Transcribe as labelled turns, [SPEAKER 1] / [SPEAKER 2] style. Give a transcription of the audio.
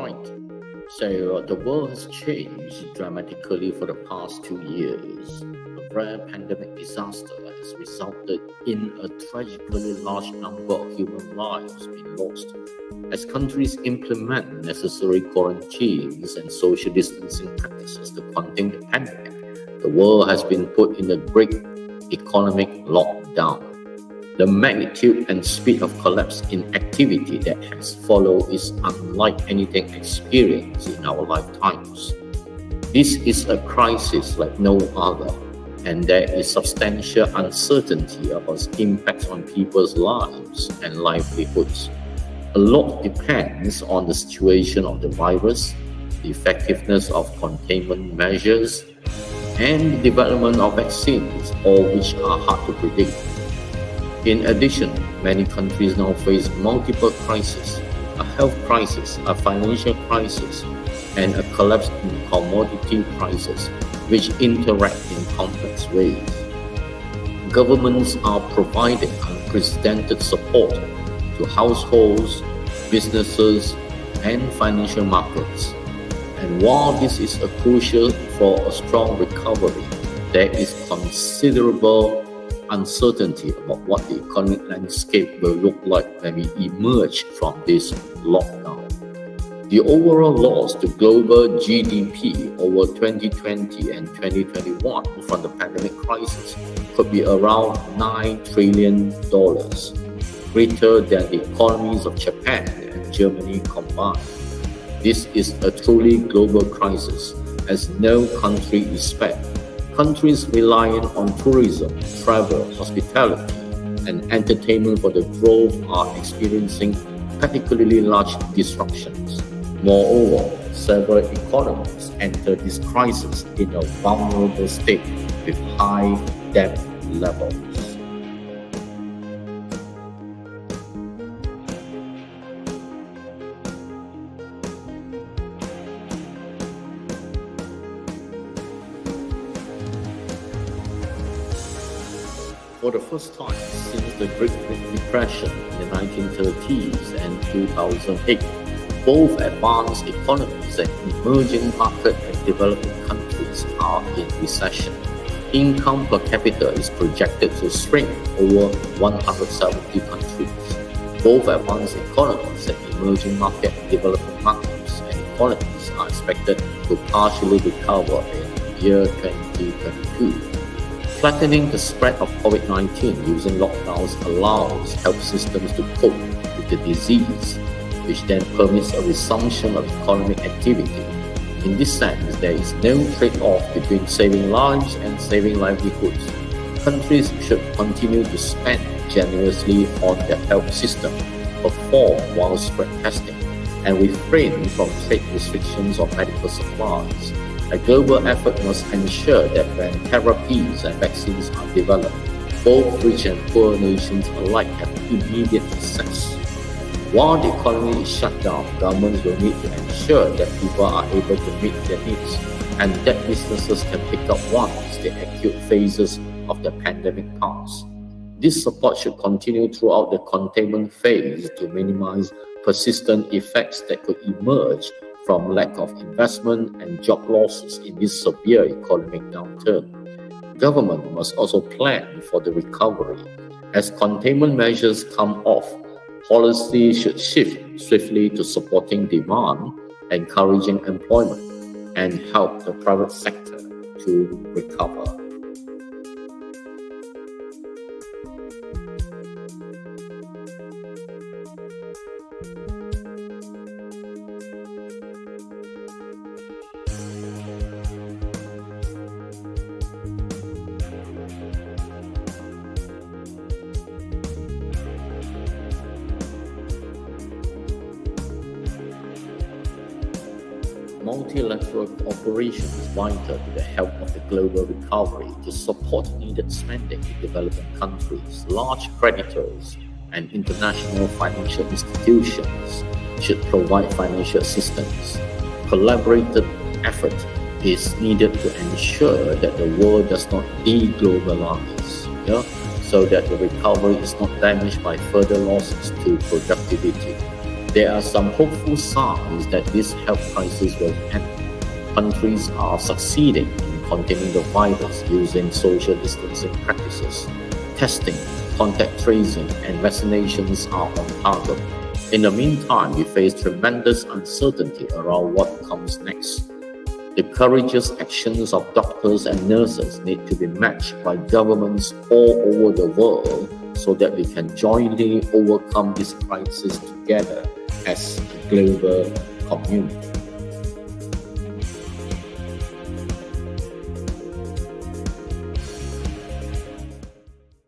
[SPEAKER 1] right. So the world has changed dramatically for the past 2 years. A rare pandemic disaster has resulted in a tragically large number of human lives being lost. As countries implement necessary quarantines and social distancing practices to contain the pandemic, the world has been put in a great economic lockdown. The magnitude and speed of collapse in activity that has followed is unlike anything experienced in our lifetimes. This is a crisis like no other, and there is substantial uncertainty about its impacts on people's lives and livelihoods. A lot depends on the situation of the virus, the effectiveness of containment measures, and the development of vaccines, all which are hard to predict. In addition, many countries now face multiple crises: a health crisis, a financial crisis, and a collapse in commodity prices, which interact in complex ways. Governments are providing unprecedented support to households, businesses, and financial markets. And while this is crucial for a strong recovery, there is considerable uncertainty about what the economic landscape will look like when we emerge from this lockdown. The overall loss to global GDP over 2020 and 2021 from the pandemic crisis could be around $9 trillion, greater than the economies of Japan and Germany combined. This is a truly global crisis, as no country is spared. Countries reliant on tourism, travel, hospitality, and entertainment for the growth are experiencing particularly large disruptions. Moreover, several economies enter this crisis in a vulnerable state with high debt levels. For the first time since the Great Depression in the 1930s and 2008, both advanced economies and emerging market and developing countries are in recession. Income per capita is projected to shrink over 170 countries. Both advanced economies and emerging market and developing markets and economies are expected to partially recover in year 2022. Flattening the spread of COVID-19 using lockdowns allows health systems to cope with the disease, which then permits a resumption of economic activity. In this sense, there is no trade-off between saving lives and saving livelihoods. Countries should continue to spend generously on their health system, perform widespread testing, and refrain from trade restrictions of medical supplies. A global effort must ensure that when therapies and vaccines are developed, both rich and poor nations alike have immediate access. While the economy is shut down, governments will need to ensure that people are able to meet their needs and that businesses can pick up once the acute phases of the pandemic pass. This support should continue throughout the containment phase to minimize persistent effects that could emerge from lack of investment and job losses in this severe economic downturn. Government must also plan for the recovery. As containment measures come off, policy should shift swiftly to supporting demand, encouraging employment, and help the private sector to recover. Multilateral cooperation is vital to the health of the global recovery to support needed spending in developing countries. Large creditors and international financial institutions should provide financial assistance. Collaborated effort is needed to ensure that the world does not deglobalize, so that the recovery is not damaged by further losses to productivity. There are some hopeful signs that this health crisis will end. Countries are succeeding in containing the virus using social distancing practices. Testing, contact tracing, and vaccinations are on target. In the meantime, we face tremendous uncertainty around what comes next. The courageous actions of doctors and nurses need to be matched by governments all over the world so that we can jointly overcome this crisis together as a global community.